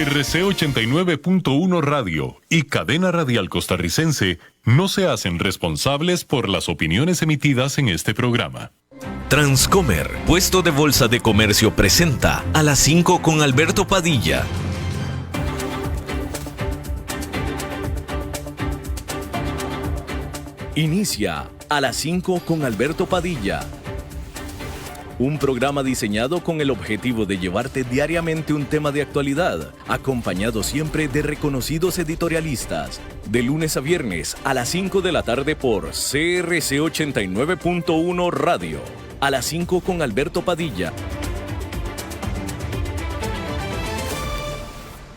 CRC 89.1 Radio y Cadena Radial Costarricense no se hacen responsables por las opiniones emitidas en este programa. Transcomer, puesto de bolsa de comercio, presenta A las 5 con Alberto Padilla. Inicia A las 5 con Alberto Padilla. Un programa diseñado con el objetivo de llevarte diariamente un tema de actualidad, acompañado siempre de reconocidos editorialistas. De lunes a viernes a las 5 de la tarde por CRC 89.1 Radio. A las 5 con Alberto Padilla.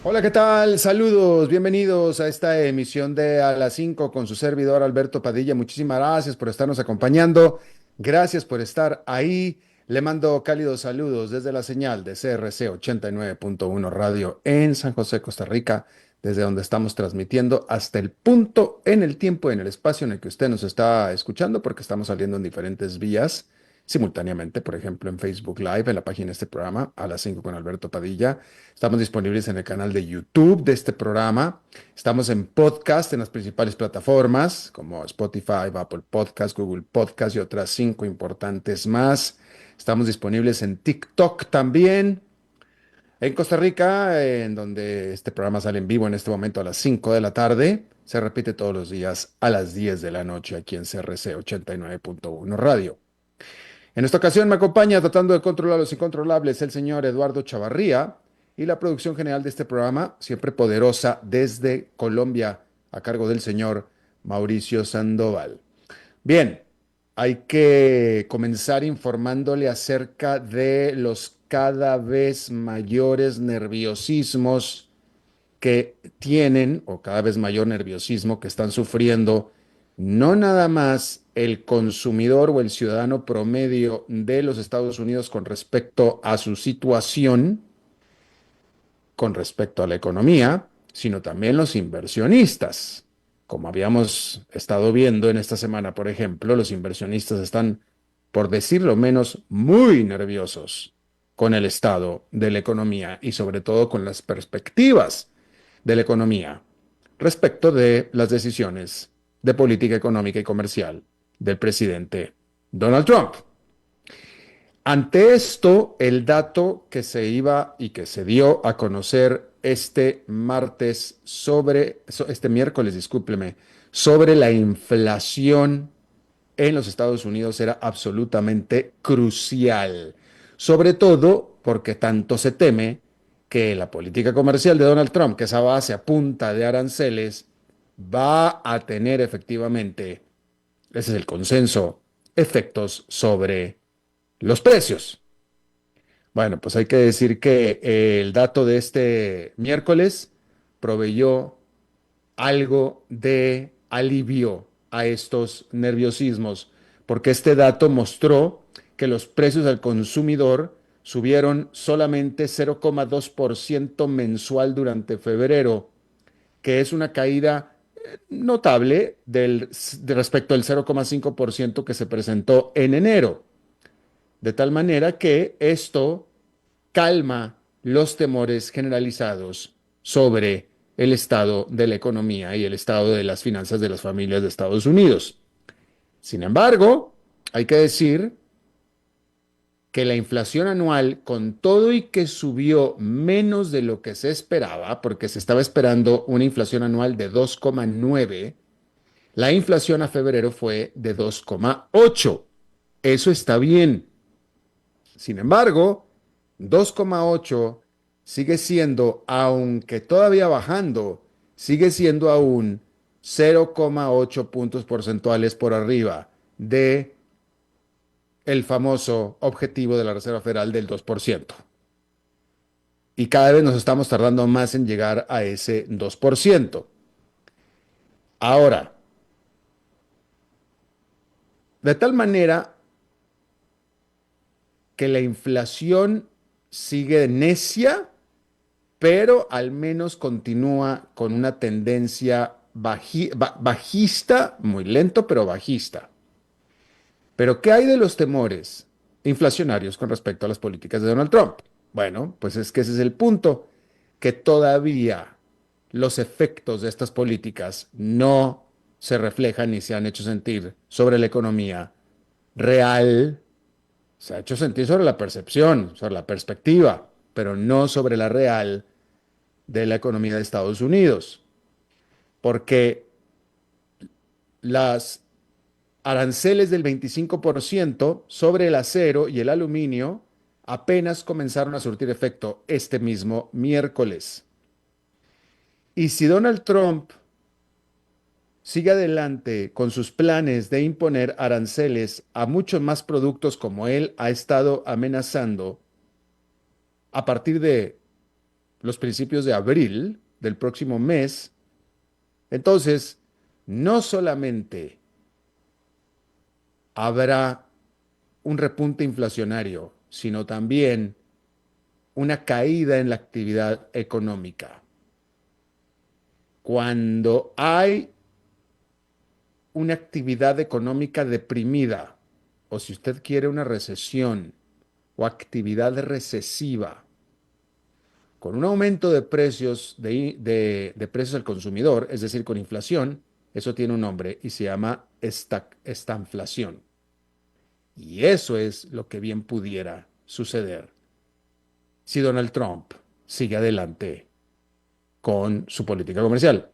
Hola, ¿qué tal? Saludos, bienvenidos a esta emisión de A las 5 con su servidor Alberto Padilla. Muchísimas gracias por estarnos acompañando. Gracias por estar ahí. Le mando cálidos saludos desde la señal de CRC 89.1 Radio en San José, Costa Rica, desde donde estamos transmitiendo hasta el punto, en el tiempo, en el espacio en el que usted nos está escuchando, porque estamos saliendo en diferentes vías simultáneamente, por ejemplo, en Facebook Live, en la página de este programa, A las 5 con Alberto Padilla. Estamos disponibles en el canal de YouTube de este programa. Estamos en podcast en las principales plataformas, como Spotify, Apple Podcast, Google Podcast y otras 5 importantes más. Estamos disponibles en TikTok también. En Costa Rica, en donde este programa sale en vivo en este momento a las 5 de la tarde, se repite todos los días a las 10 de la noche aquí en CRC 89.1 Radio. En esta ocasión me acompaña, tratando de controlar los incontrolables, el señor Eduardo Chavarría, y la producción general de este programa, siempre poderosa desde Colombia, a cargo del señor Mauricio Sandoval. Bien, hay que comenzar informándole acerca de los cada vez mayores nerviosismos que tienen, o cada vez mayor nerviosismo que están sufriendo, no nada más el consumidor o el ciudadano promedio de los Estados Unidos con respecto a su situación, con respecto a la economía, sino también los inversionistas. Como habíamos estado viendo en esta semana, por ejemplo, los inversionistas están, por decirlo menos, muy nerviosos con el estado de la economía y sobre todo con las perspectivas de la economía respecto de las decisiones de política económica y comercial del presidente Donald Trump. Ante esto, el dato que se iba y que se dio a conocer este miércoles, discúlpeme, sobre la inflación en los Estados Unidos era absolutamente crucial, sobre todo porque tanto se teme que la política comercial de Donald Trump, que es a base a punta de aranceles, va a tener efectivamente, ese es el consenso, efectos sobre los precios. Bueno, pues hay que decir que el dato de este miércoles proveyó algo de alivio a estos nerviosismos, porque este dato mostró que los precios al consumidor subieron solamente 0,2% mensual durante febrero, que es una caída notable respecto al 0,5% que se presentó en enero. De tal manera que esto calma los temores generalizados sobre el estado de la economía y el estado de las finanzas de las familias de Estados Unidos. Sin embargo, hay que decir que la inflación anual, con todo y que subió menos de lo que se esperaba, porque se estaba esperando una inflación anual de 2,9, la inflación a febrero fue de 2,8. Eso está bien. Sin embargo, 2,8 sigue siendo, aunque todavía bajando, sigue siendo aún 0,8 puntos porcentuales por arriba de el famoso objetivo de la Reserva Federal del 2%. Y cada vez nos estamos tardando más en llegar a ese 2%. Ahora, de tal manera que la inflación sigue necia, pero al menos continúa con una tendencia bajista, muy lento, pero bajista. Pero ¿qué hay de los temores inflacionarios con respecto a las políticas de Donald Trump? Bueno, pues es que ese es el punto, que todavía los efectos de estas políticas no se reflejan ni se han hecho sentir sobre la economía real. Se ha hecho sentir sobre la percepción, sobre la perspectiva, pero no sobre la real de la economía de Estados Unidos. Porque las aranceles del 25% sobre el acero y el aluminio apenas comenzaron a surtir efecto este mismo miércoles. Y si Donald Trump sigue adelante con sus planes de imponer aranceles a muchos más productos como él ha estado amenazando a partir de los principios de abril del próximo mes, entonces no solamente habrá un repunte inflacionario, sino también una caída en la actividad económica. Cuando hay una actividad económica deprimida, o si usted quiere una recesión o actividad recesiva, con un aumento de precios, de precios al consumidor, es decir, con inflación, eso tiene un nombre y se llama estanflación. Y eso es lo que bien pudiera suceder si Donald Trump sigue adelante con su política comercial.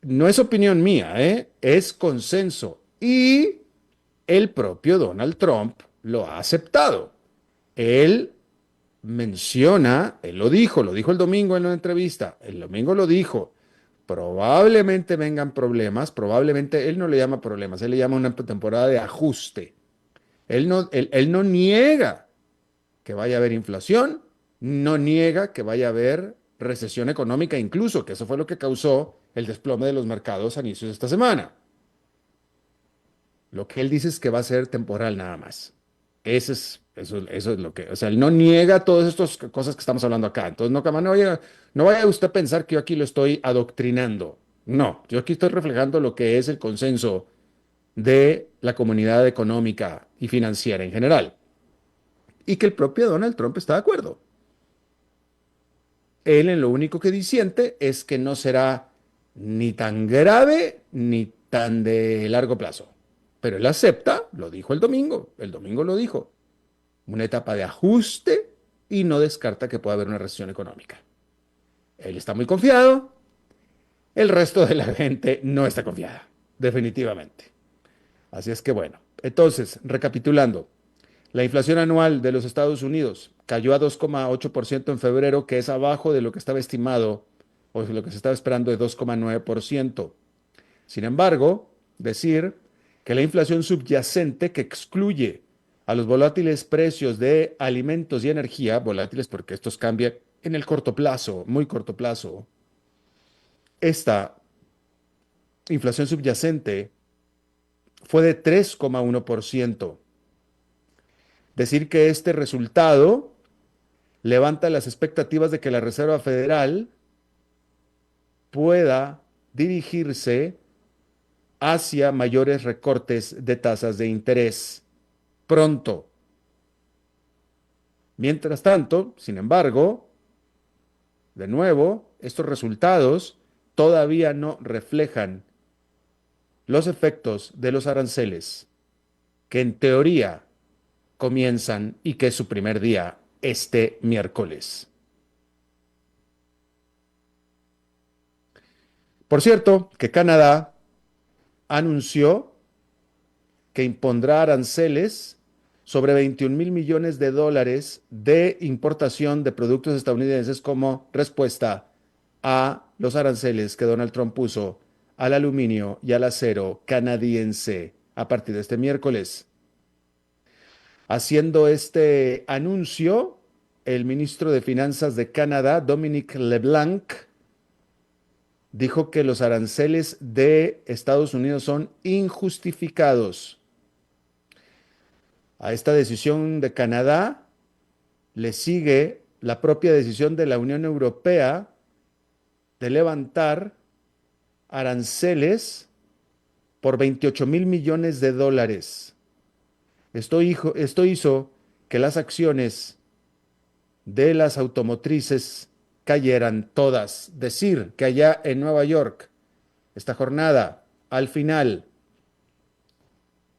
No es opinión mía, es consenso. Y el propio Donald Trump lo ha aceptado. Él él lo dijo el domingo en una entrevista, el domingo lo dijo, probablemente vengan problemas, probablemente él no le llama problemas, él le llama una temporada de ajuste. Él no niega que vaya a haber inflación, no niega que vaya a haber recesión económica incluso, que eso fue lo que causó el desplome de los mercados a inicios de esta semana. Lo que él dice es que va a ser temporal nada más. Eso es lo que, o sea, él no niega todas estas cosas que estamos hablando acá. Entonces, no vaya usted a pensar que yo aquí lo estoy adoctrinando. No, yo aquí estoy reflejando lo que es el consenso de la comunidad económica y financiera en general. Y que el propio Donald Trump está de acuerdo. Él en lo único que disiente es que no será ni tan grave ni tan de largo plazo. Pero él acepta, lo dijo el domingo lo dijo, una etapa de ajuste y no descarta que pueda haber una recesión económica. Él está muy confiado, el resto de la gente no está confiada, definitivamente. Así es que bueno, entonces, recapitulando, la inflación anual de los Estados Unidos cayó a 2,8% en febrero, que es abajo de lo que estaba estimado o de lo que se estaba esperando de 2,9%. Sin embargo, decir que la inflación subyacente, que excluye a los volátiles precios de alimentos y energía, volátiles porque estos cambian en el corto plazo, muy corto plazo, esta inflación subyacente fue de 3,1%. Decir que este resultado levanta las expectativas de que la Reserva Federal pueda dirigirse hacia mayores recortes de tasas de interés pronto. Mientras tanto, sin embargo, de nuevo, estos resultados todavía no reflejan los efectos de los aranceles, que en teoría comienzan y que es su primer día este miércoles. Por cierto, que Canadá anunció que impondrá aranceles sobre 21,000 millones de dólares de importación de productos estadounidenses como respuesta a los aranceles que Donald Trump puso al aluminio y al acero canadiense a partir de este miércoles. Haciendo este anuncio, el ministro de Finanzas de Canadá, Dominic LeBlanc, dijo que los aranceles de Estados Unidos son injustificados. A esta decisión de Canadá le sigue la propia decisión de la Unión Europea de levantar aranceles por 28,000 millones de dólares. Esto hizo que las acciones de las automotrices cayeran todas. Decir que allá en Nueva York, esta jornada, al final,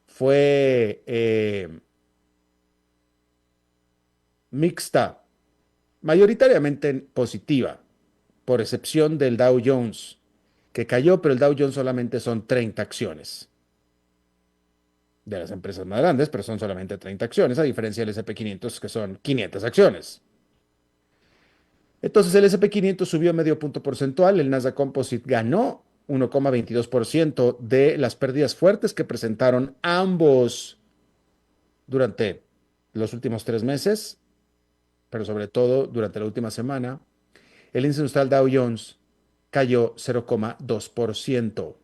fue mixta, mayoritariamente positiva, por excepción del Dow Jones, que cayó, pero el Dow Jones solamente son 30 acciones de las empresas más grandes, pero son solamente 30 acciones, a diferencia del S&P 500, que son 500 acciones. Entonces el S&P 500 subió medio punto porcentual, el Nasdaq Composite ganó 1,22% de las pérdidas fuertes que presentaron ambos durante los últimos 3 meses, pero sobre todo durante la última semana. El índice industrial Dow Jones cayó 0,2%.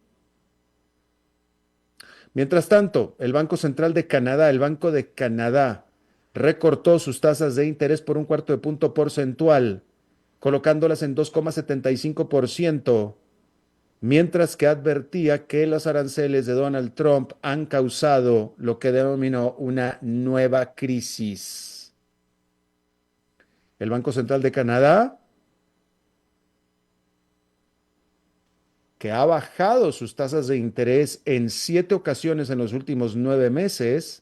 Mientras tanto, el Banco Central de Canadá, el Banco de Canadá, recortó sus tasas de interés por un cuarto de punto porcentual, colocándolas en 2,75%, mientras que advertía que los aranceles de Donald Trump han causado lo que denominó una nueva crisis. El Banco Central de Canadá, que ha bajado sus tasas de interés en 7 ocasiones en los últimos 9 meses,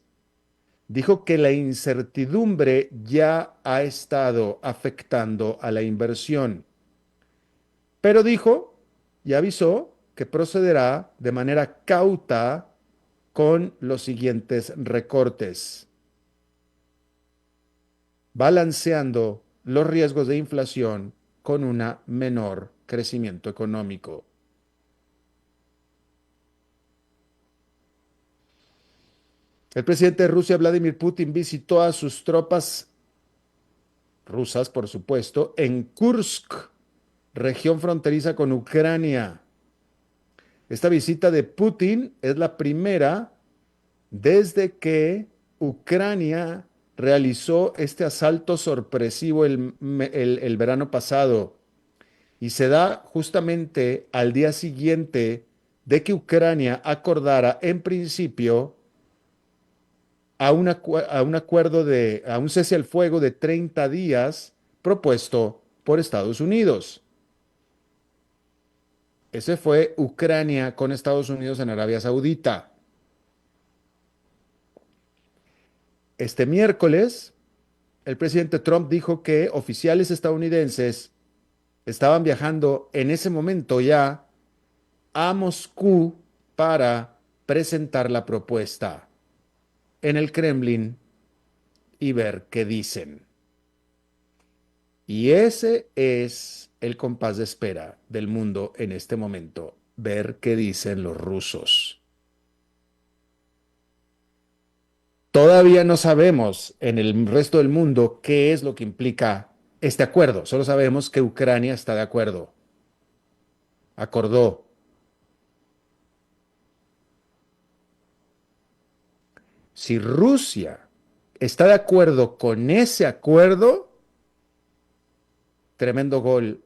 dijo que la incertidumbre ya ha estado afectando a la inversión. Pero dijo y avisó que procederá de manera cauta con los siguientes recortes, balanceando los riesgos de inflación con un menor crecimiento económico. El presidente de Rusia, Vladimir Putin, visitó a sus tropas rusas, por supuesto, en Kursk, región fronteriza con Ucrania. Esta visita de Putin es la primera desde que Ucrania realizó este asalto sorpresivo el verano pasado, y se da justamente al día siguiente de que Ucrania acordara en principio a un acuerdo a un cese al fuego de 30 días propuesto por Estados Unidos. Ese fue Ucrania con Estados Unidos en Arabia Saudita. Este miércoles, el presidente Trump dijo que oficiales estadounidenses estaban viajando en ese momento ya a Moscú para presentar la propuesta en el Kremlin y ver qué dicen. Y ese es el compás de espera del mundo en este momento, ver qué dicen los rusos. Todavía no sabemos en el resto del mundo qué es lo que implica este acuerdo. Solo sabemos que Ucrania está de acuerdo. Acordó. Si Rusia está de acuerdo con ese acuerdo, tremendo gol,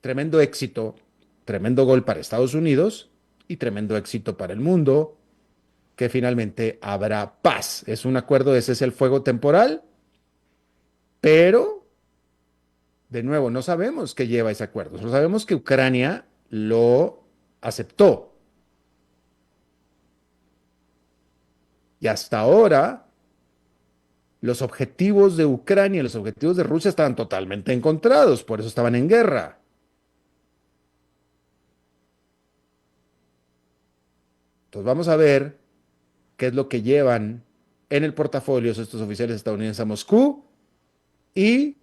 tremendo éxito, tremendo gol para Estados Unidos y tremendo éxito para el mundo, que finalmente habrá paz. Es un acuerdo de cese al fuego temporal, pero, de nuevo, no sabemos qué lleva ese acuerdo. Solo sabemos que Ucrania lo aceptó. Y hasta ahora, los objetivos de Ucrania y los objetivos de Rusia estaban totalmente encontrados, por eso estaban en guerra. Entonces vamos a ver qué es lo que llevan en el portafolio estos oficiales estadounidenses a Moscú y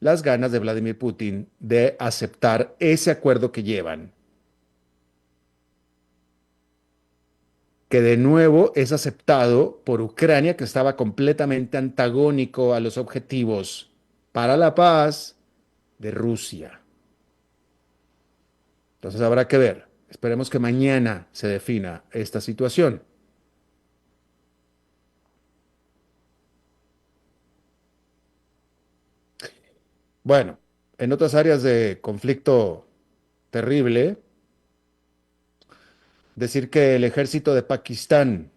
las ganas de Vladimir Putin de aceptar ese acuerdo que llevan, que de nuevo es aceptado por Ucrania, que estaba completamente antagónico a los objetivos para la paz de Rusia. Entonces habrá que ver. Esperemos que mañana se defina esta situación. Bueno, en otras áreas de conflicto terrible, decir que el ejército de Pakistán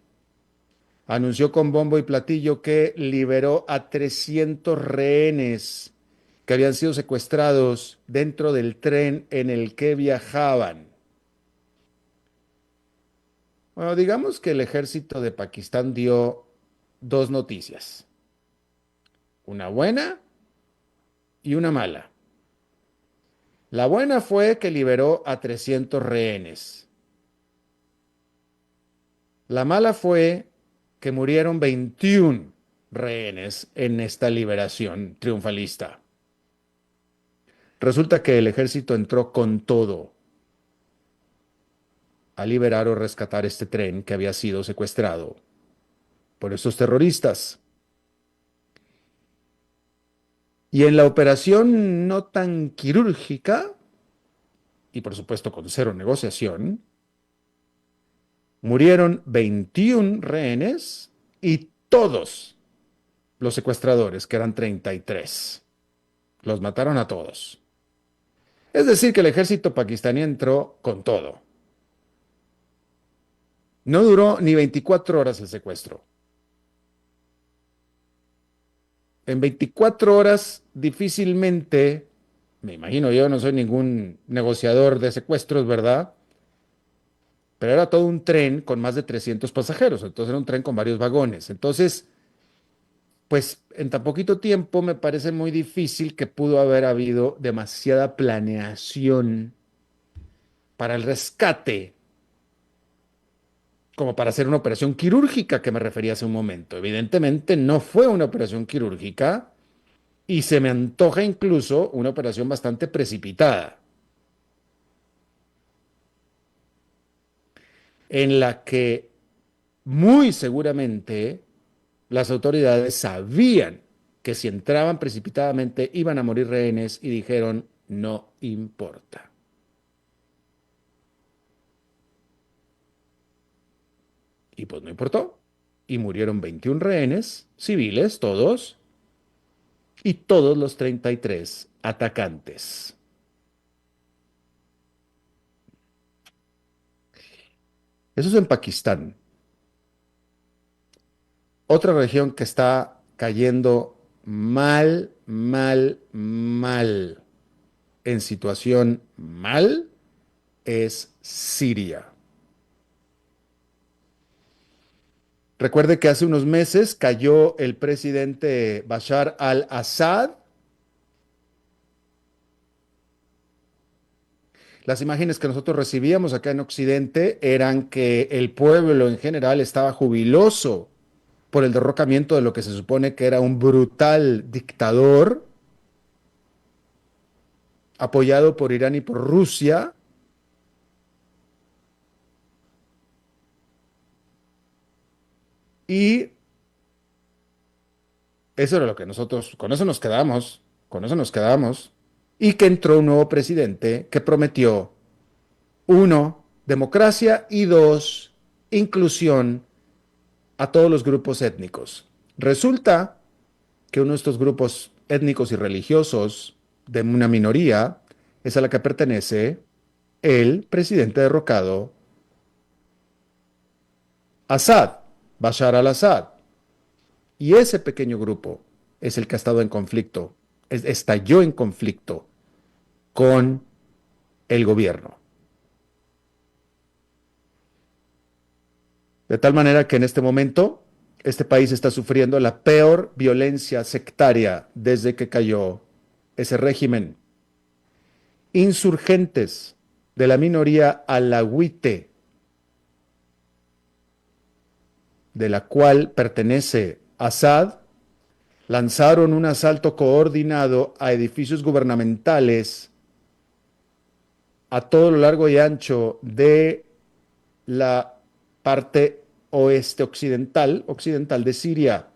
anunció con bombo y platillo que liberó a 300 rehenes que habían sido secuestrados dentro del tren en el que viajaban. Bueno, digamos que el ejército de Pakistán dio dos noticias, una buena y una mala. La buena fue que liberó a 300 rehenes. La mala fue que murieron 21 rehenes en esta liberación triunfalista. Resulta que el ejército entró con todo a liberar o rescatar este tren que había sido secuestrado por estos terroristas. Y en la operación no tan quirúrgica, y por supuesto con cero negociación, murieron 21 rehenes y todos los secuestradores, que eran 33. Los mataron a todos. Es decir, que el ejército pakistaní entró con todo. No duró ni 24 horas el secuestro. En 24 horas difícilmente, me imagino, yo no soy ningún negociador de secuestros, ¿verdad? Pero era todo un tren con más de 300 pasajeros, entonces era un tren con varios vagones. Entonces, pues en tan poquito tiempo me parece muy difícil que pudo haber habido demasiada planeación para el rescate, como para hacer una operación quirúrgica que me refería hace un momento. Evidentemente no fue una operación quirúrgica y se me antoja incluso una operación bastante precipitada, en la que muy seguramente las autoridades sabían que si entraban precipitadamente iban a morir rehenes y dijeron, no importa. Y pues no importó. Y murieron 21 rehenes, civiles, todos, y todos los 33 atacantes. Eso es en Pakistán. Otra región que está cayendo mal, mal, mal, en situación mal, es Siria. Recuerde que hace unos meses cayó el presidente Bashar al-Assad. Las imágenes que nosotros recibíamos acá en Occidente eran que el pueblo en general estaba jubiloso por el derrocamiento de lo que se supone que era un brutal dictador apoyado por Irán y por Rusia. Y eso era lo que nosotros, con eso nos quedamos, con eso nos quedamos. Y que entró un nuevo presidente que prometió, uno, democracia y dos, inclusión a todos los grupos étnicos. Resulta que uno de estos grupos étnicos y religiosos de una minoría es a la que pertenece el presidente derrocado Assad, Bashar al-Assad. Y ese pequeño grupo es el que ha estado en conflicto, estalló en conflicto con el gobierno. De tal manera que en este momento este país está sufriendo la peor violencia sectaria desde que cayó ese régimen. Insurgentes de la minoría alawite, de la cual pertenece Assad, lanzaron un asalto coordinado a edificios gubernamentales a todo lo largo y ancho de la parte oeste occidental de Siria.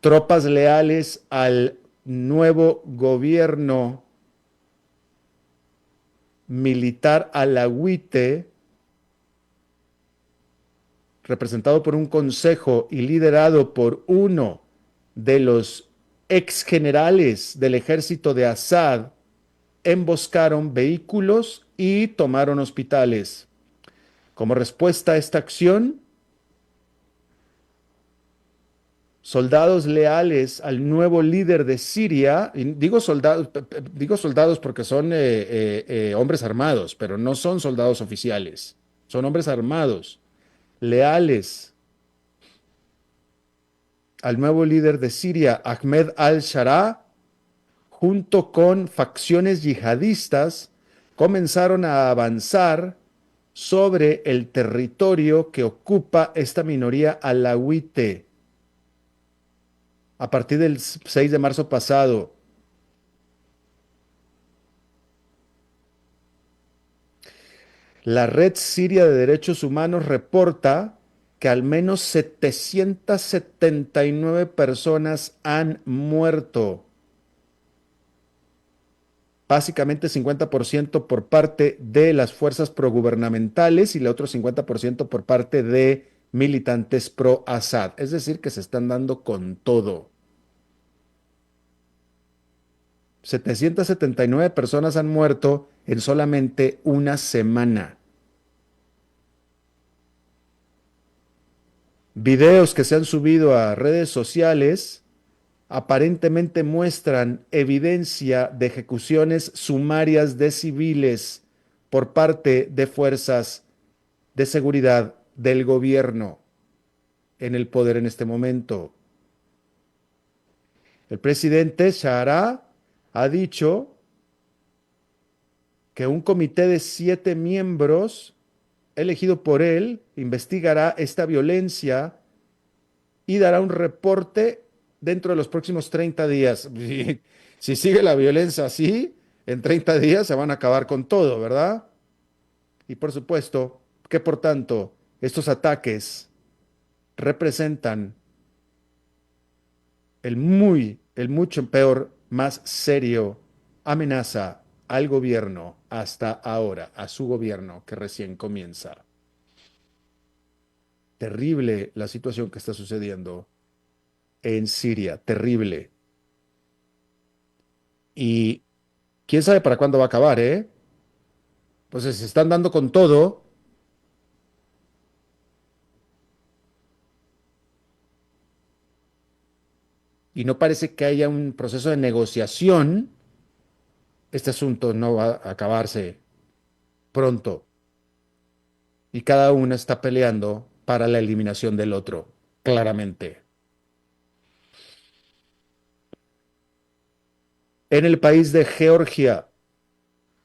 Tropas leales al nuevo gobierno militar alawite, representado por un consejo y liderado por uno de los ex generales del ejército de Assad, emboscaron vehículos y tomaron hospitales. Como respuesta a esta acción, soldados leales al nuevo líder de Siria, y digo soldados porque son hombres armados, pero no son soldados oficiales, son hombres armados, leales al nuevo líder de Siria, Ahmed al-Sharaa, junto con facciones yihadistas, comenzaron a avanzar sobre el territorio que ocupa esta minoría alawite. A partir del 6 de marzo pasado, la Red Siria de Derechos Humanos reporta que al menos 779 personas han muerto. Básicamente 50% por parte de las fuerzas progubernamentales y el otro 50% por parte de militantes pro-Assad. Es decir, que se están dando con todo. 779 personas han muerto en solamente una semana. Videos que se han subido a redes sociales aparentemente muestran evidencia de ejecuciones sumarias de civiles por parte de fuerzas de seguridad del gobierno en el poder en este momento. El presidente Sharaa ha dicho que un comité de 7 miembros elegido por él investigará esta violencia y dará un reporte dentro de los próximos 30 días. Si sigue la violencia así, en 30 días se van a acabar con todo, ¿verdad? Y por supuesto que por tanto estos ataques representan el mucho peor, más serio amenaza al gobierno hasta ahora, a su gobierno que recién comienza. Terrible la situación que está sucediendo en Siria, terrible. Y quién sabe para cuándo va a acabar, ¿eh? Pues se están dando con todo. Y no parece que haya un proceso de negociación. Este asunto no va a acabarse pronto. Y cada uno está peleando para la eliminación del otro, claramente. En el país de Georgia,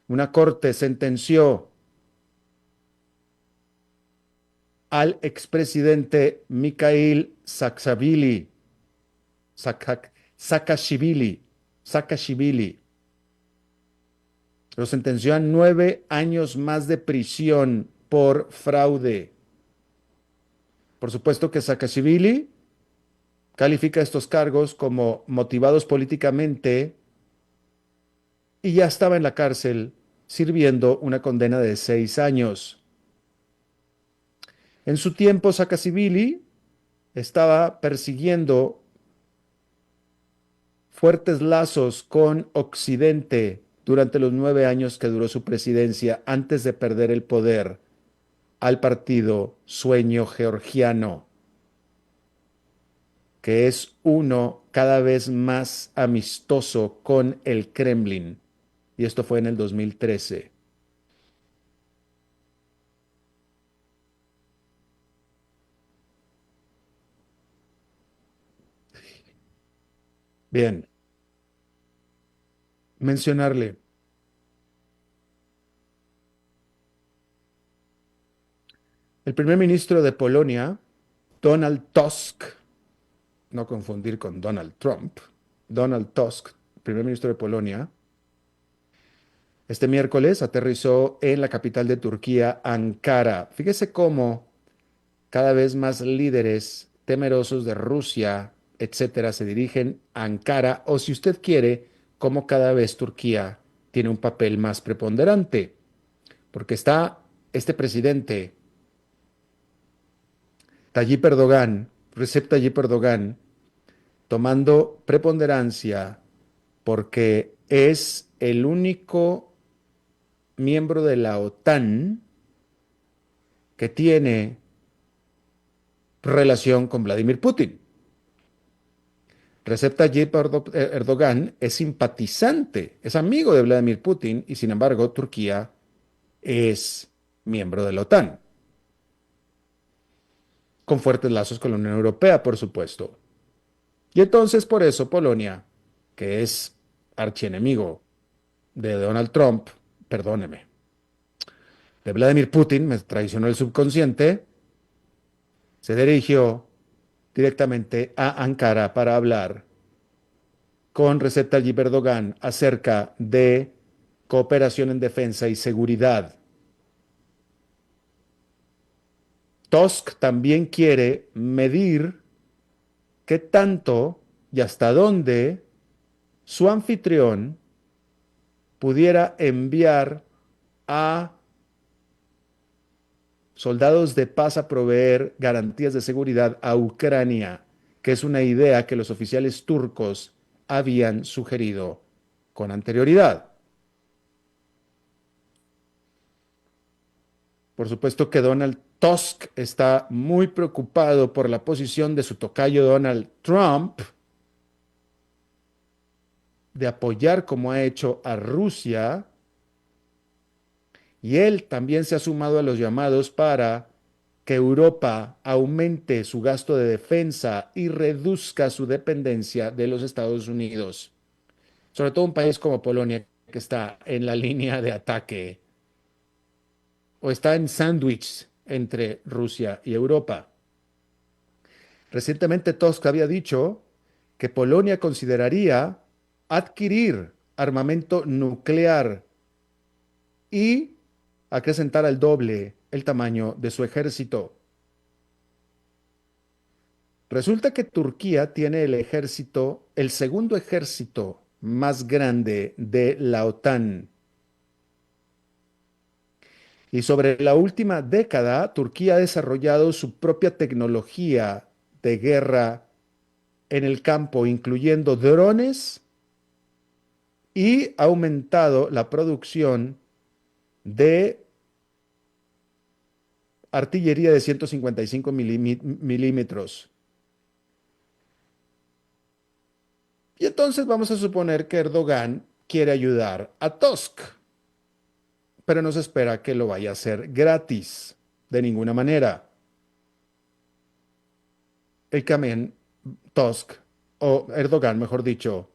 una corte sentenció al expresidente Mikhail Saakashvili. Lo sentenció a 9 años más de prisión por fraude. Por supuesto que Saakashvili califica estos cargos como motivados políticamente y ya estaba en la cárcel sirviendo una condena de 6 años. En su tiempo, Saakashvili estaba persiguiendo fuertes lazos con Occidente durante los 9 años que duró su presidencia antes de perder el poder al partido Sueño Georgiano, que es uno cada vez más amistoso con el Kremlin. Y esto fue en el 2013. Bien, mencionarle. El primer ministro de Polonia, Donald Tusk, no confundir con Donald Trump, Donald Tusk, primer ministro de Polonia, este miércoles aterrizó en la capital de Turquía, Ankara. Fíjese cómo cada vez más líderes temerosos de Rusia, etcétera, se dirigen a Ankara, o si usted quiere, cómo cada vez Turquía tiene un papel más preponderante, porque está este presidente Recep Tayyip Erdogan, tomando preponderancia porque es el único miembro de la OTAN que tiene relación con Vladimir Putin. Recep Tayyip Erdogan es simpatizante, es amigo de Vladimir Putin y sin embargo Turquía es miembro de la OTAN, con fuertes lazos con la Unión Europea, por supuesto. Y entonces por eso Polonia, que es archienemigo de Donald Trump, perdóneme, de Vladimir Putin, me traicionó el subconsciente, se dirigió directamente a Ankara para hablar con Recep Tayyip Erdogan acerca de cooperación en defensa y seguridad. Tusk también quiere medir qué tanto y hasta dónde su anfitrión pudiera enviar a soldados de paz a proveer garantías de seguridad a Ucrania, que es una idea que los oficiales turcos habían sugerido con anterioridad. Por supuesto que Donald Tusk está muy preocupado por la posición de su tocayo Donald Trump de apoyar como ha hecho a Rusia, y él también se ha sumado a los llamados para que Europa aumente su gasto de defensa y reduzca su dependencia de los Estados Unidos, sobre todo un país como Polonia que está en la línea de ataque o está en sándwich entre Rusia y Europa. Recientemente Tusk había dicho que Polonia consideraría adquirir armamento nuclear y acrecentar al doble el tamaño de su ejército. Resulta que Turquía tiene el ejército, el segundo ejército más grande de la OTAN. Y sobre la última década, Turquía ha desarrollado su propia tecnología de guerra en el campo, incluyendo drones, y ha aumentado la producción de artillería de 155 milímetros. Y entonces vamos a suponer que Erdogan quiere ayudar a Tusk, pero no se espera que lo vaya a hacer gratis, de ninguna manera. El Kamen Tusk, o Erdogan, mejor dicho,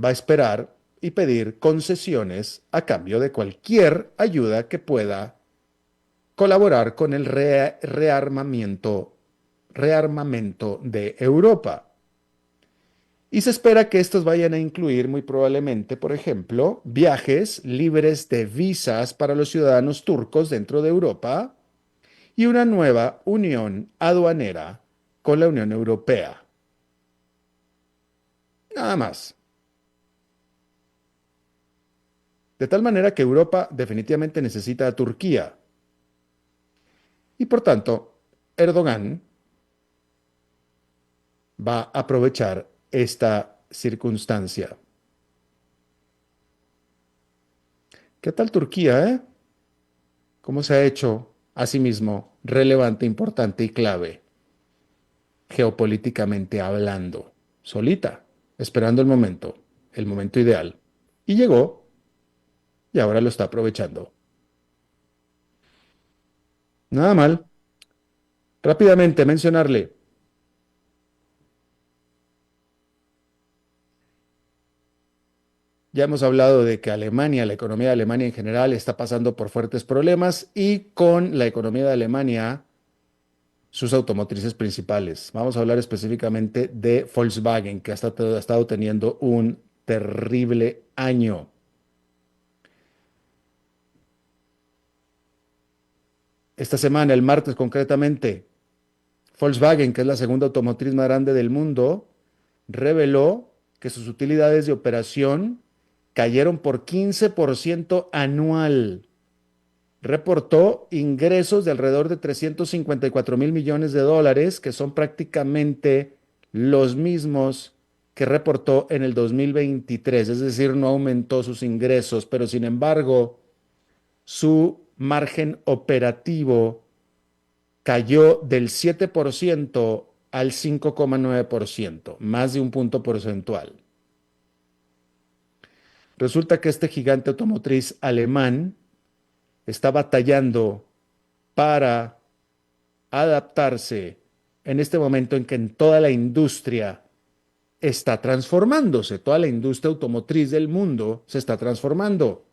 va a esperar y pedir concesiones a cambio de cualquier ayuda que pueda colaborar con el rearmamento de Europa. Y se espera que estos vayan a incluir muy probablemente, por ejemplo, viajes libres de visas para los ciudadanos turcos dentro de Europa y una nueva unión aduanera con la Unión Europea. Nada más. De tal manera que Europa definitivamente necesita a Turquía. Y por tanto, Erdogan va a aprovechar esta circunstancia. ¿Qué tal Turquía, eh? ¿Cómo se ha hecho a sí mismo relevante, importante y clave, geopolíticamente hablando? Solita, esperando el momento ideal. Y llegó, y ahora lo está aprovechando. Nada mal. Rápidamente mencionarle. Ya hemos hablado de que Alemania, la economía de Alemania en general, está pasando por fuertes problemas y con la economía de Alemania, sus automotrices principales. Vamos a hablar específicamente de Volkswagen, que ha estado teniendo un terrible año. Esta semana, el martes concretamente, Volkswagen, que es la segunda automotriz más grande del mundo, reveló que sus utilidades de operación cayeron por 15% anual. Reportó ingresos de alrededor de 354 mil millones de dólares, que son prácticamente los mismos que reportó en el 2023, es decir, no aumentó sus ingresos, pero sin embargo, su margen operativo cayó del 7% al 5,9%, más de un punto porcentual. Resulta que este gigante automotriz alemán está batallando para adaptarse en este momento en que en toda la industria está transformándose, toda la industria automotriz del mundo se está transformando.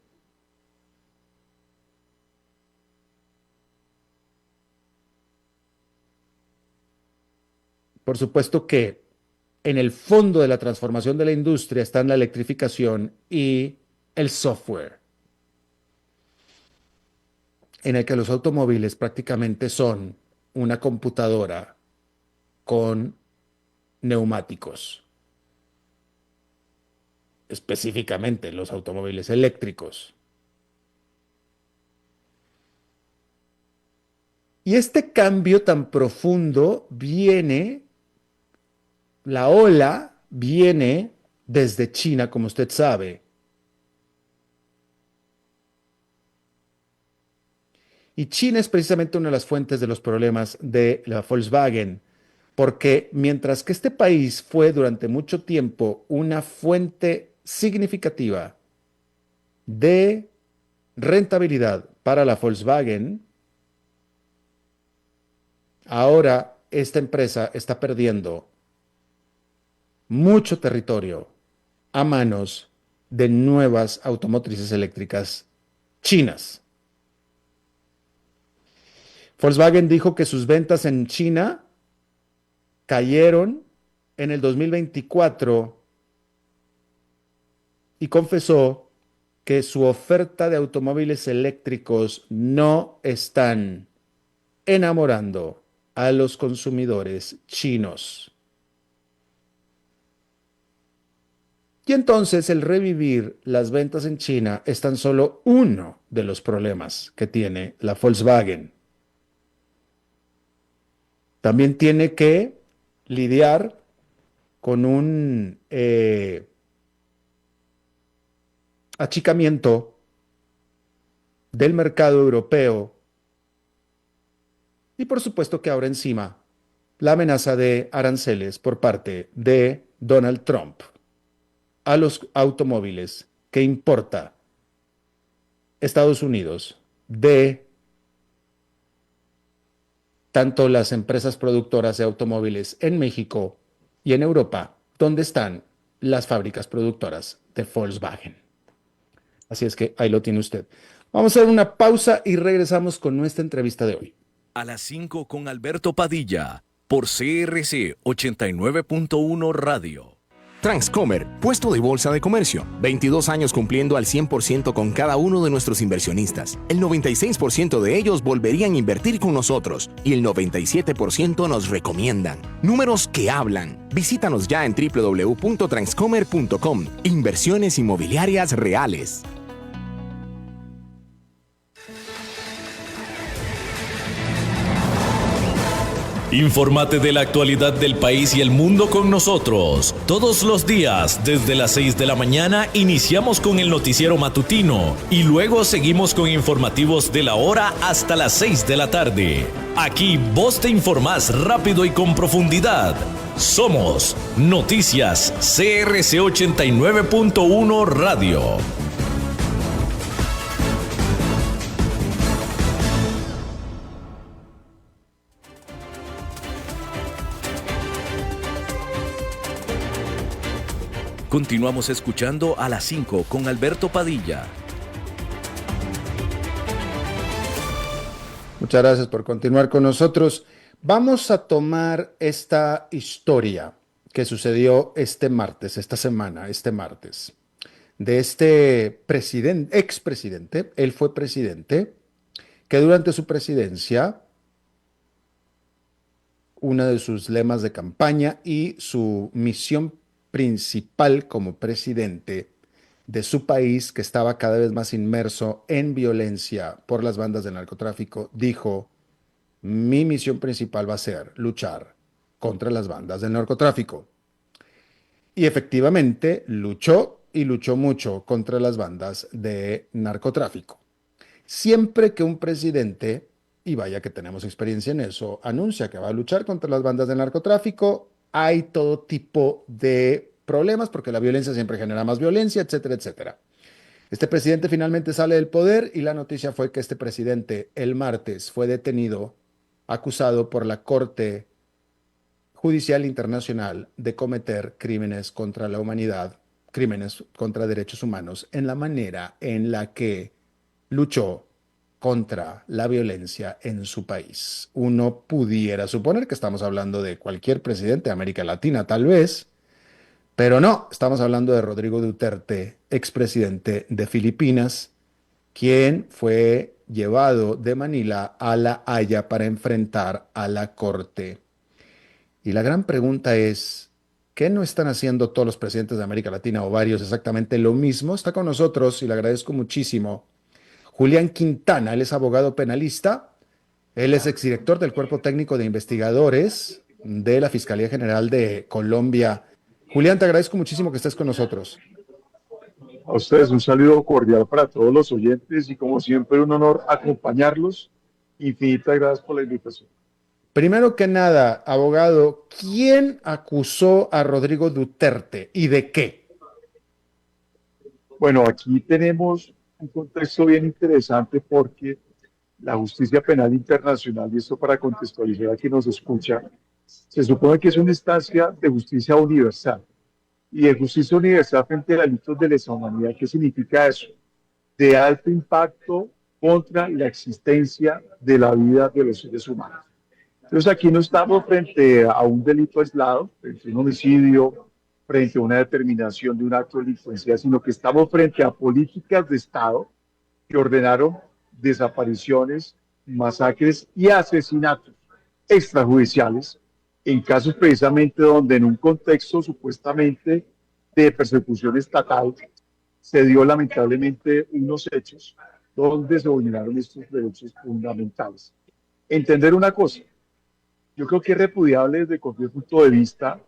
Por supuesto que en el fondo de la transformación de la industria están la electrificación y el software, en el que los automóviles prácticamente son una computadora con neumáticos, específicamente los automóviles eléctricos. Y este cambio tan profundo viene, la ola viene desde China, como usted sabe. Y China es precisamente una de las fuentes de los problemas de la Volkswagen, porque mientras que este país fue durante mucho tiempo una fuente significativa de rentabilidad para la Volkswagen, ahora esta empresa está perdiendo mucho territorio a manos de nuevas automotrices eléctricas chinas. Volkswagen dijo que sus ventas en China cayeron en el 2024 y confesó que su oferta de automóviles eléctricos no están enamorando a los consumidores chinos. Y entonces el revivir las ventas en China es tan solo uno de los problemas que tiene la Volkswagen. También tiene que lidiar con un achicamiento del mercado europeo y por supuesto que ahora encima la amenaza de aranceles por parte de Donald Trump a los automóviles que importa Estados Unidos de tanto las empresas productoras de automóviles en México y en Europa, donde están las fábricas productoras de Volkswagen. Así es que ahí lo tiene usted. Vamos a hacer una pausa y regresamos con nuestra entrevista de hoy. A las 5 con Alberto Padilla, por CRC 89.1 Radio. Transcomer, puesto de bolsa de comercio. 22 años cumpliendo al 100% con cada uno de nuestros inversionistas. El 96% de ellos volverían a invertir con nosotros y el 97% nos recomiendan. Números que hablan. Visítanos ya en www.transcomer.com. Inversiones inmobiliarias reales. Infórmate de la actualidad del país y el mundo con nosotros. Todos los días, desde las 6 de la mañana, iniciamos con el noticiero matutino y luego seguimos con informativos de la hora hasta las 6 de la tarde. Aquí vos te informás rápido y con profundidad. Somos Noticias CRC 89.1 Radio. Continuamos escuchando a las 5 con Alberto Padilla. Muchas gracias por continuar con nosotros. Vamos a tomar esta historia que sucedió este martes, de este expresidente, él fue presidente, que durante su presidencia, uno de sus lemas de campaña y su misión principal como presidente de su país, que estaba cada vez más inmerso en violencia por las bandas de narcotráfico, dijo: mi misión principal va a ser luchar contra las bandas del narcotráfico. Y efectivamente luchó y luchó mucho contra las bandas de narcotráfico. Siempre que un presidente y vaya que tenemos experiencia en eso, anuncia que va a luchar contra las bandas del narcotráfico. Hay todo tipo de problemas porque la violencia siempre genera más violencia, etcétera, etcétera. Este presidente finalmente sale del poder y la noticia fue que este presidente el martes fue detenido, acusado por la Corte Judicial Internacional de cometer crímenes contra la humanidad, crímenes contra derechos humanos, en la manera en la que luchó contra la violencia en su país. Uno pudiera suponer que estamos hablando de cualquier presidente de América Latina, tal vez, pero no, estamos hablando de Rodrigo Duterte, expresidente de Filipinas, quien fue llevado de Manila a La Haya para enfrentar a la corte. Y la gran pregunta es, ¿qué no están haciendo todos los presidentes de América Latina o varios exactamente lo mismo? Está con nosotros y le agradezco muchísimo Julián Quintana. Él es abogado penalista, él es exdirector del Cuerpo Técnico de Investigadores de la Fiscalía General de Colombia. Julián, te agradezco muchísimo que estés con nosotros. A ustedes un saludo cordial para todos los oyentes y como siempre un honor acompañarlos. Infinitas gracias por la invitación. Primero que nada, abogado, ¿quién acusó a Rodrigo Duterte y de qué? Bueno, aquí tenemos un contexto bien interesante porque la justicia penal internacional, y esto para contextualizar a quien nos escucha, se supone que es una instancia de justicia universal y de justicia universal frente a delitos de lesa humanidad. ¿Qué significa eso? De alto impacto contra la existencia de la vida de los seres humanos. Entonces aquí no estamos frente a un delito aislado, frente a un homicidio, frente a una determinación de un acto delincuencial, sino que estamos frente a políticas de Estado que ordenaron desapariciones, masacres y asesinatos extrajudiciales en casos precisamente donde en un contexto supuestamente de persecución estatal se dio lamentablemente unos hechos donde se vulneraron estos derechos fundamentales. Entender una cosa, yo creo que es repudiable desde cualquier punto de vista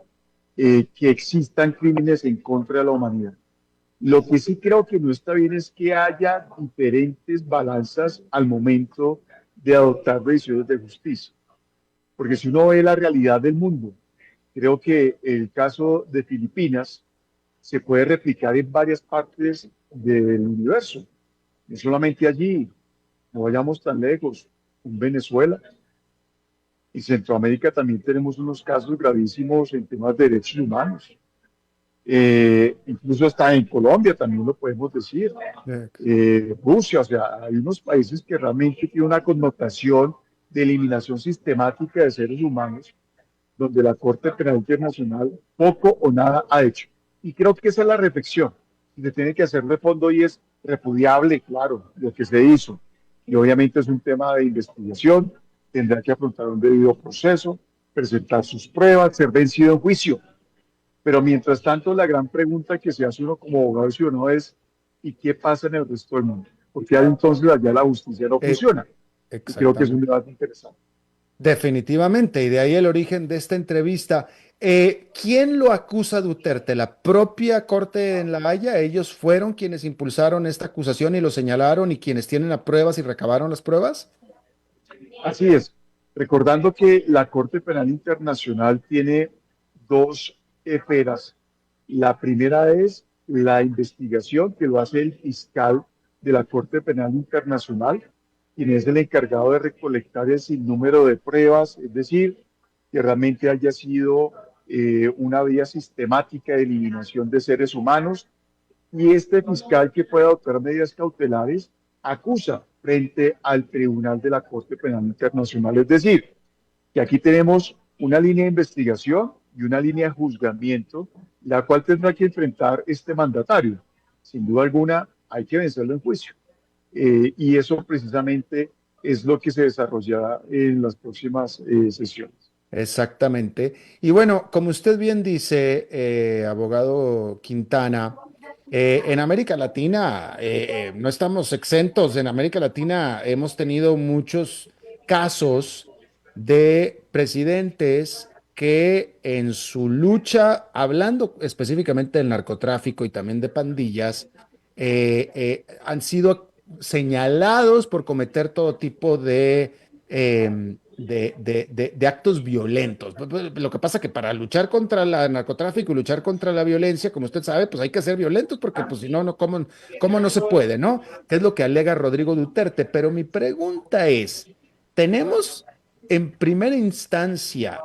que existan crímenes en contra de la humanidad. Lo que sí creo que no está bien es que haya diferentes balanzas al momento de adoptar decisiones de justicia. Porque si uno ve la realidad del mundo, creo que el caso de Filipinas se puede replicar en varias partes del universo. No solamente allí, no vayamos tan lejos, en Venezuela. En Centroamérica también tenemos unos casos gravísimos en temas de derechos humanos. Incluso hasta en Colombia también lo podemos decir. Rusia, o sea, hay unos países que realmente tienen una connotación de eliminación sistemática de seres humanos, donde la Corte Penal Internacional poco o nada ha hecho. Y creo que esa es la reflexión que se tiene que hacer de fondo y es repudiable, claro, lo que se hizo. Y obviamente es un tema de investigación, tendrá que afrontar un debido proceso, presentar sus pruebas, ser vencido en juicio. Pero mientras tanto, la gran pregunta que se hace uno como abogado ciudadano es, ¿y qué pasa en el resto del mundo? Porque entonces allá la justicia no funciona. Y creo que es un debate interesante. Definitivamente, y de ahí el origen de esta entrevista. ¿Quién lo acusa a Duterte? ¿La propia Corte en La Haya? ¿Ellos fueron quienes impulsaron esta acusación y lo señalaron y quienes tienen las pruebas y recabaron las pruebas? Así es. Recordando que la Corte Penal Internacional tiene dos esferas. La primera es la investigación que lo hace el fiscal de la Corte Penal Internacional, quien es el encargado de recolectar el sinnúmero de pruebas, es decir, que realmente haya sido una vía sistemática de eliminación de seres humanos. Y este fiscal que puede adoptar medidas cautelares acusa frente al Tribunal de la Corte Penal Internacional. Es decir, que aquí tenemos una línea de investigación y una línea de juzgamiento, la cual tendrá que enfrentar este mandatario. Sin duda alguna, hay que vencerlo en juicio. Y eso precisamente es lo que se desarrollará en las próximas sesiones. Exactamente. Y bueno, como usted bien dice, abogado Quintana, en América Latina no estamos exentos. En América Latina hemos tenido muchos casos de presidentes que en su lucha, hablando específicamente del narcotráfico y también de pandillas, han sido señalados por cometer todo tipo de de actos violentos. Lo que pasa que para luchar contra el narcotráfico y luchar contra la violencia, como usted sabe, pues hay que ser violentos porque pues si no, ¿cómo no se puede, no? ¿Qué es lo que alega Rodrigo Duterte? Pero mi pregunta es, ¿tenemos en primera instancia,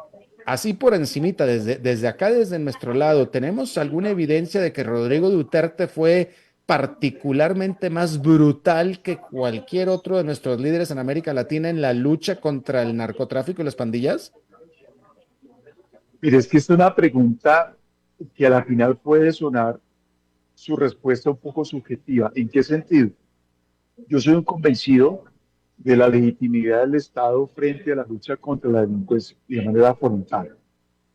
así por encimita, desde acá, desde nuestro lado, tenemos alguna evidencia de que Rodrigo Duterte fue particularmente más brutal que cualquier otro de nuestros líderes en América Latina en la lucha contra el narcotráfico y las pandillas? Mire, es que es una pregunta que a la final puede sonar su respuesta un poco subjetiva. ¿En qué sentido? Yo soy un convencido de la legitimidad del Estado frente a la lucha contra la delincuencia de manera frontal.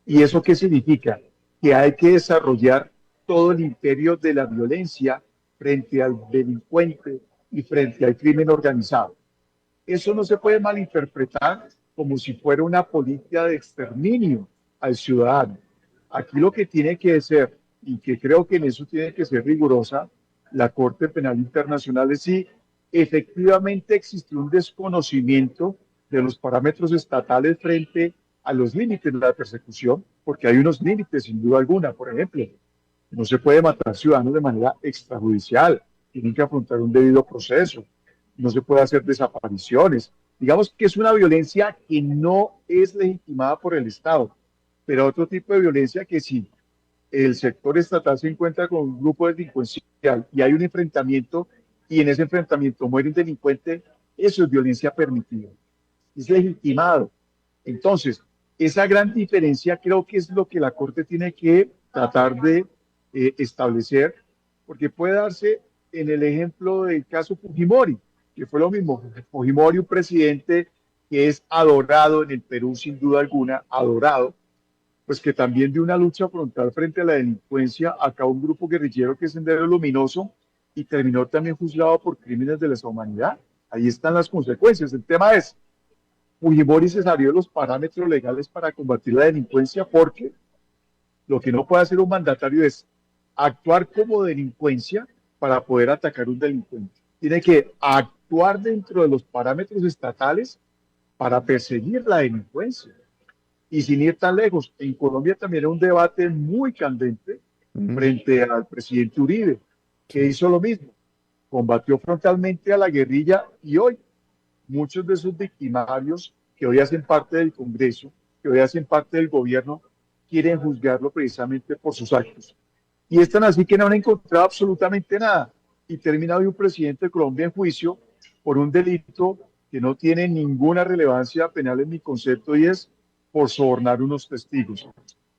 ¿Y eso qué significa? Que hay que desarrollar todo el imperio de la violencia frente al delincuente y frente al crimen organizado. Eso no se puede malinterpretar como si fuera una política de exterminio al ciudadano. Aquí lo que tiene que ser, y que creo que en eso tiene que ser rigurosa, la Corte Penal Internacional es si efectivamente existe un desconocimiento de los parámetros estatales frente a los límites de la persecución, porque hay unos límites sin duda alguna. Por ejemplo, no se puede matar ciudadanos de manera extrajudicial, tienen que afrontar un debido proceso, no se puede hacer desapariciones. Digamos que es una violencia que no es legitimada por el Estado, pero otro tipo de violencia que sí, el sector estatal se encuentra con un grupo delincuencial y hay un enfrentamiento y en ese enfrentamiento muere un delincuente, eso es violencia permitida, es legitimado. Entonces, esa gran diferencia creo que es lo que la Corte tiene que tratar de establecer, porque puede darse en el ejemplo del caso Fujimori, que fue lo mismo. Fujimori, un presidente que es adorado en el Perú sin duda alguna, adorado, pues que también de una lucha frontal frente a la delincuencia acabó un grupo guerrillero que es Sendero Luminoso y terminó también juzgado por crímenes de lesa humanidad. Ahí están las consecuencias. El tema es, Fujimori se salió de los parámetros legales para combatir la delincuencia porque lo que no puede hacer un mandatario es actuar como delincuencia para poder atacar a un delincuente. Tiene que actuar dentro de los parámetros estatales para perseguir la delincuencia. Y sin ir tan lejos, en Colombia también hay un debate muy candente frente al presidente Uribe, que hizo lo mismo, combatió frontalmente a la guerrilla y hoy muchos de sus victimarios que hoy hacen parte del Congreso, que hoy hacen parte del gobierno, quieren juzgarlo precisamente por sus actos. Y es tan así que no han encontrado absolutamente nada. Y termina hoy un presidente de Colombia en juicio por un delito que no tiene ninguna relevancia penal en mi concepto y es por sobornar unos testigos.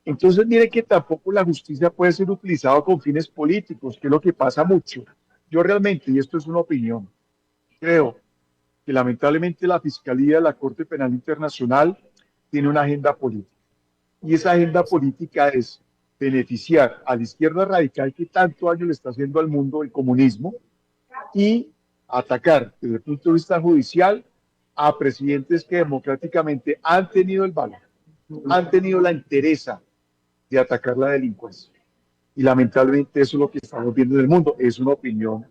Entonces, mire que tampoco la justicia puede ser utilizada con fines políticos, que es lo que pasa mucho. Yo realmente, y esto es una opinión, creo que lamentablemente la Fiscalía de la Corte Penal Internacional tiene una agenda política. Y esa agenda política es beneficiar a la izquierda radical que tanto daño le está haciendo al mundo el comunismo y atacar desde el punto de vista judicial a presidentes que democráticamente han tenido el valor, han tenido la entereza de atacar la delincuencia. Y lamentablemente eso es lo que estamos viendo en el mundo, es una opinión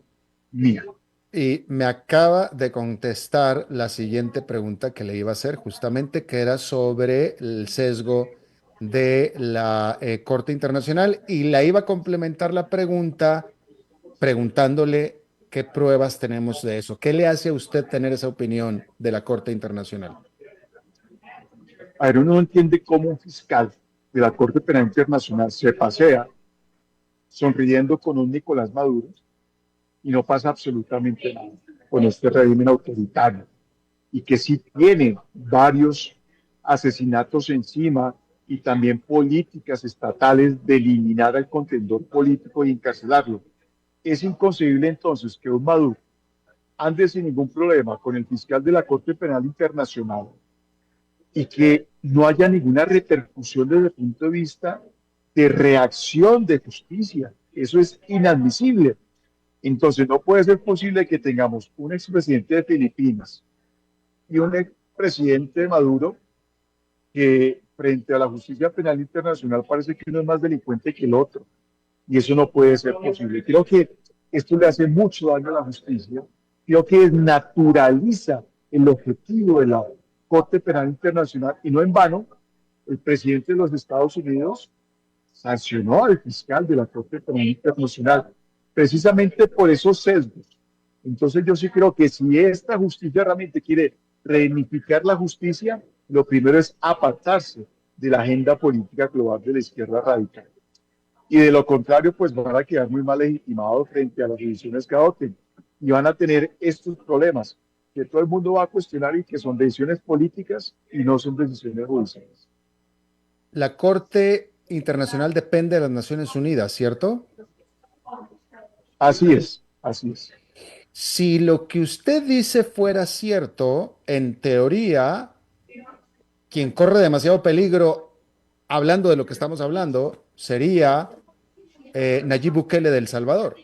mía. Y me acaba de contestar la siguiente pregunta que le iba a hacer, justamente, que era sobre el sesgo de la Corte Internacional, y la iba a complementar la pregunta preguntándole qué pruebas tenemos de eso. ¿Qué le hace a usted tener esa opinión de la Corte Internacional? A ver, uno no entiende cómo un fiscal de la Corte Penal Internacional se pasea sonriendo con un Nicolás Maduro y no pasa absolutamente nada con este régimen autoritario y que sí tiene varios asesinatos encima y también políticas estatales de eliminar al contendor político y encarcelarlo. Es inconcebible entonces que un Maduro ande sin ningún problema con el fiscal de la Corte Penal Internacional y que no haya ninguna repercusión desde el punto de vista de reacción de justicia. Eso es inadmisible. Entonces no puede ser posible que tengamos un expresidente de Filipinas y un expresidente de Maduro que frente a la justicia penal internacional parece que uno es más delincuente que el otro. Y eso no puede ser posible. Creo que esto le hace mucho daño a la justicia. Creo que desnaturaliza el objetivo Corte Penal Internacional, y no en vano, el presidente de los Estados Unidos sancionó al fiscal de la Corte Penal Internacional, precisamente por esos sesgos. Entonces yo sí creo que si esta justicia realmente quiere reunificar la justicia, lo primero es apartarse de la agenda política global de la izquierda radical. Y de lo contrario, pues van a quedar muy mal legitimados frente a las decisiones que adopten y van a tener estos problemas que todo el mundo va a cuestionar y que son decisiones políticas y no son decisiones judiciales. La Corte Internacional depende de las Naciones Unidas, ¿cierto? Así es, así es. Si lo que usted dice fuera cierto, en teoría, quien corre demasiado peligro, hablando de lo que estamos hablando, sería Nayib Bukele de El Salvador.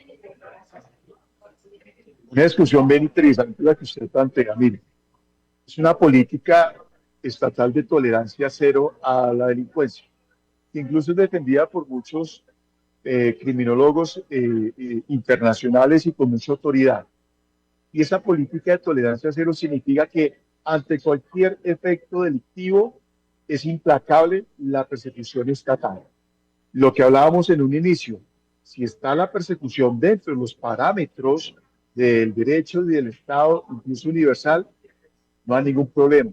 Una discusión bien interesante la que usted plantea. Mire, es una política estatal de tolerancia cero a la delincuencia, que incluso es defendida por muchos criminólogos internacionales y con mucha autoridad. Y esa política de tolerancia cero significa que ante cualquier efecto delictivo es implacable la persecución estatal. Lo que hablábamos en un inicio, si está la persecución dentro de los parámetros del derecho y del Estado, incluso universal, no hay ningún problema.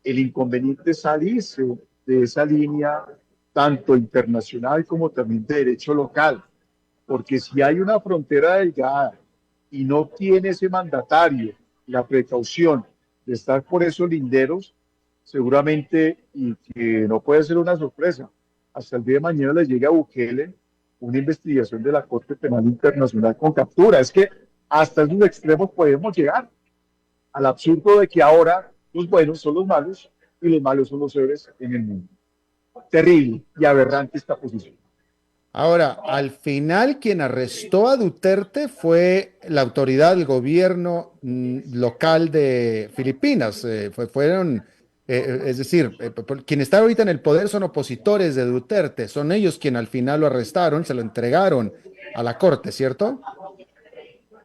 El inconveniente es salirse de esa línea tanto internacional como también de derecho local, porque si hay una frontera delgada y no tiene ese mandatario la precaución de estar por esos linderos, seguramente, y que no puede ser una sorpresa, hasta el día de mañana le llega a Bukele una investigación de la Corte Penal Internacional con captura. Es que hasta esos extremos podemos llegar al absurdo de que ahora los buenos son los malos y los malos son los héroes en el mundo. Terrible y aberrante esta posición. Ahora, al final quien arrestó a Duterte fue la autoridad del gobierno local de Filipinas. Es decir, quien está ahorita en el poder son opositores de Duterte. Son ellos quienes al final lo arrestaron, se lo entregaron a la corte, ¿cierto?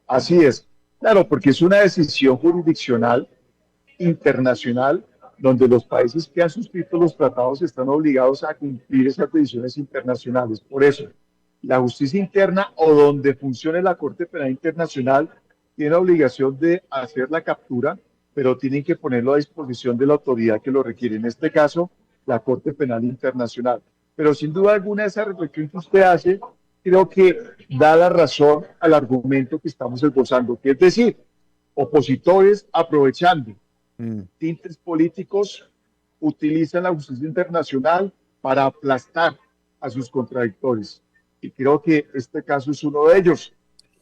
Así es. Claro, porque es una decisión jurisdiccional internacional donde los países que han suscrito los tratados están obligados a cumplir esas decisiones internacionales. Por eso, la justicia interna o donde funcione la Corte Penal Internacional tiene la obligación de hacer la captura, pero tienen que ponerlo a disposición de la autoridad que lo requiere. En este caso, la Corte Penal Internacional. Pero sin duda alguna esa reflexión que usted hace, creo que da la razón al argumento que estamos esbozando, que es decir, opositores aprovechando tintes políticos utilizan la justicia internacional para aplastar a sus contradictores. Y creo que este caso es uno de ellos.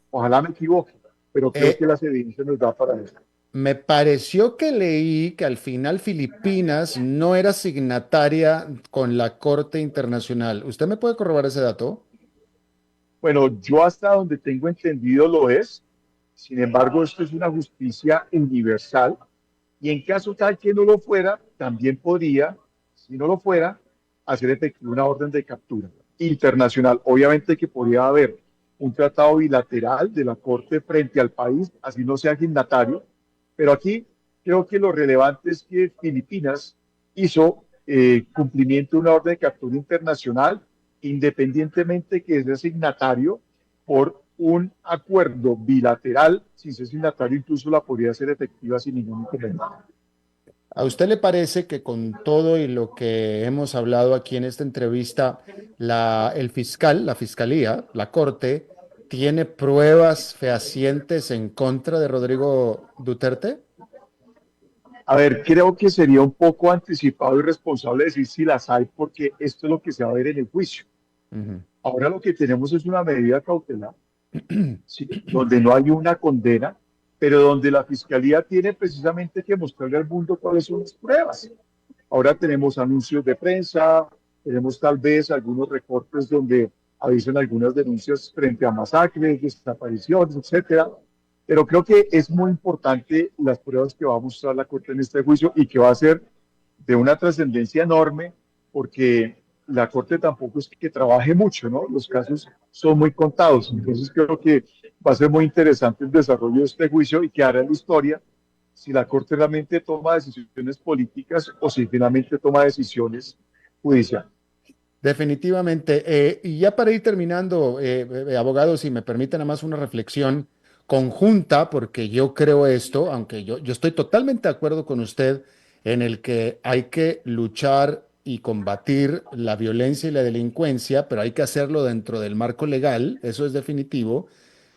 Ojalá me equivoque, pero creo que las evidencias nos da para eso. Me pareció que leí que al final Filipinas no era signataria con la Corte Internacional. ¿Usted me puede corroborar ese dato? Bueno, yo hasta donde tengo entendido lo es. Sin embargo, esto es una justicia universal. Y en caso tal que no lo fuera, también podría, si no lo fuera, hacer efectiva una orden de captura internacional. Obviamente que podría haber un tratado bilateral de la Corte frente al país, así no sea signatario, pero aquí creo que lo relevante es que Filipinas hizo cumplimiento de una orden de captura internacional, independientemente que sea signatario por un acuerdo bilateral. Si es signatario, incluso la podría hacer efectiva sin ningún inconveniente. ¿A usted le parece que con todo y lo que hemos hablado aquí en esta entrevista, el fiscal, la fiscalía, la corte, tiene pruebas fehacientes en contra de Rodrigo Duterte? A ver, creo que sería un poco anticipado y responsable decir si las hay, porque esto es lo que se va a ver en el juicio. Ahora lo que tenemos es una medida cautelar, ¿sí?, donde no hay una condena, pero donde la fiscalía tiene precisamente que mostrarle al mundo cuáles son las pruebas. Ahora tenemos anuncios de prensa, tenemos tal vez algunos recortes donde avisan algunas denuncias frente a masacres, desapariciones, etcétera. Pero creo que es muy importante las pruebas que va a mostrar la Corte en este juicio y que va a ser de una trascendencia enorme, porque la Corte tampoco es que trabaje mucho, ¿no? Los casos son muy contados. Entonces creo que va a ser muy interesante el desarrollo de este juicio y que hará la historia si la Corte realmente toma decisiones políticas o si finalmente toma decisiones judiciales. Definitivamente. Y ya para ir terminando, abogado, si me permiten nada más una reflexión conjunta, porque yo creo esto, aunque yo estoy totalmente de acuerdo con usted en el que hay que luchar y combatir la violencia y la delincuencia, pero hay que hacerlo dentro del marco legal, eso es definitivo,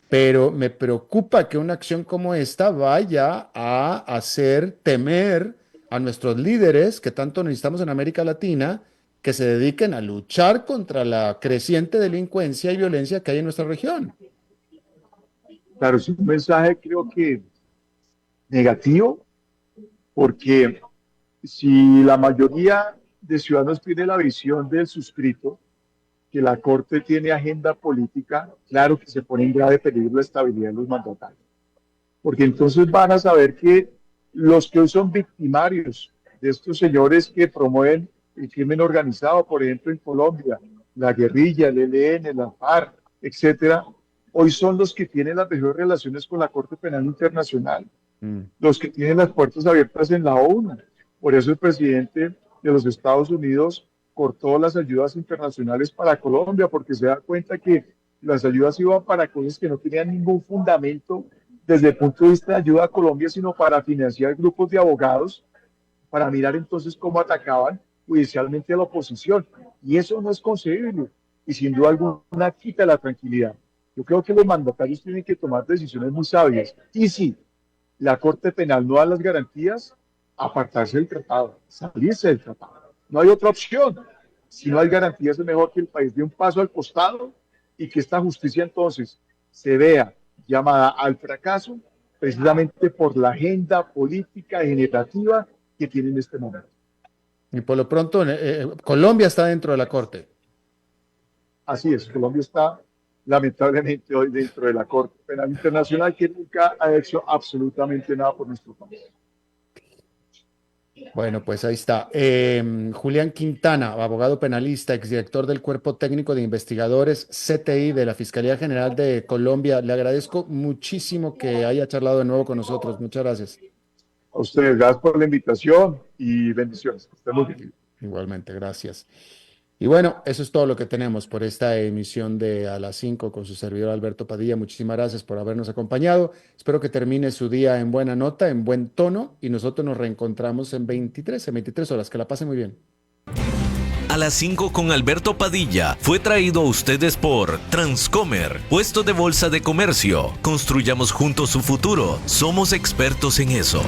pero me preocupa que una acción como esta vaya a hacer temer a nuestros líderes que tanto necesitamos en América Latina, que se dediquen a luchar contra la creciente delincuencia y violencia que hay en nuestra región. Claro, es un mensaje creo que negativo, porque si la mayoría de ciudadanos tiene la visión del suscrito, que la Corte tiene agenda política, claro que se pone en grave peligro la estabilidad de los mandatarios. Porque entonces van a saber que los que hoy son victimarios de estos señores que promueven el crimen organizado, por ejemplo en Colombia, la guerrilla, el ELN, la FARC, etcétera, hoy son los que tienen las mejores relaciones con la Corte Penal Internacional, los que tienen las puertas abiertas en la ONU. Por eso el presidente de los Estados Unidos cortó las ayudas internacionales para Colombia, porque se da cuenta que las ayudas iban para cosas que no tenían ningún fundamento desde el punto de vista de ayuda a Colombia, sino para financiar grupos de abogados, para mirar entonces cómo atacaban judicialmente a la oposición. Y eso no es concebible, y sin duda alguna quita la tranquilidad. Yo creo que los mandatarios tienen que tomar decisiones muy sabias, y si la Corte Penal no da las garantías, apartarse del tratado, salirse del tratado. No hay otra opción. Si no hay garantías, es mejor que el país dé un paso al costado y que esta justicia entonces se vea llamada al fracaso precisamente por la agenda política generativa que tiene en este momento. Y por lo pronto, Colombia está dentro de la Corte. Así es, Colombia está lamentablemente hoy dentro de la Corte Penal Internacional, que nunca ha hecho absolutamente nada por nuestro país. Bueno, pues ahí está. Julián Quintana, abogado penalista, exdirector del Cuerpo Técnico de Investigadores CTI de la Fiscalía General de Colombia. Le agradezco muchísimo que haya charlado de nuevo con nosotros. Muchas gracias. A ustedes, gracias por la invitación y bendiciones. Estén muy bien. Igualmente, gracias. Y bueno, eso es todo lo que tenemos por esta emisión de A las 5 con su servidor Alberto Padilla. Muchísimas gracias por habernos acompañado. Espero que termine su día en buena nota, en buen tono, y nosotros nos reencontramos en 23 horas. Que la pasen muy bien. A las 5 con Alberto Padilla fue traído a ustedes por Transcomer, puesto de bolsa de comercio. Construyamos juntos su futuro. Somos expertos en eso.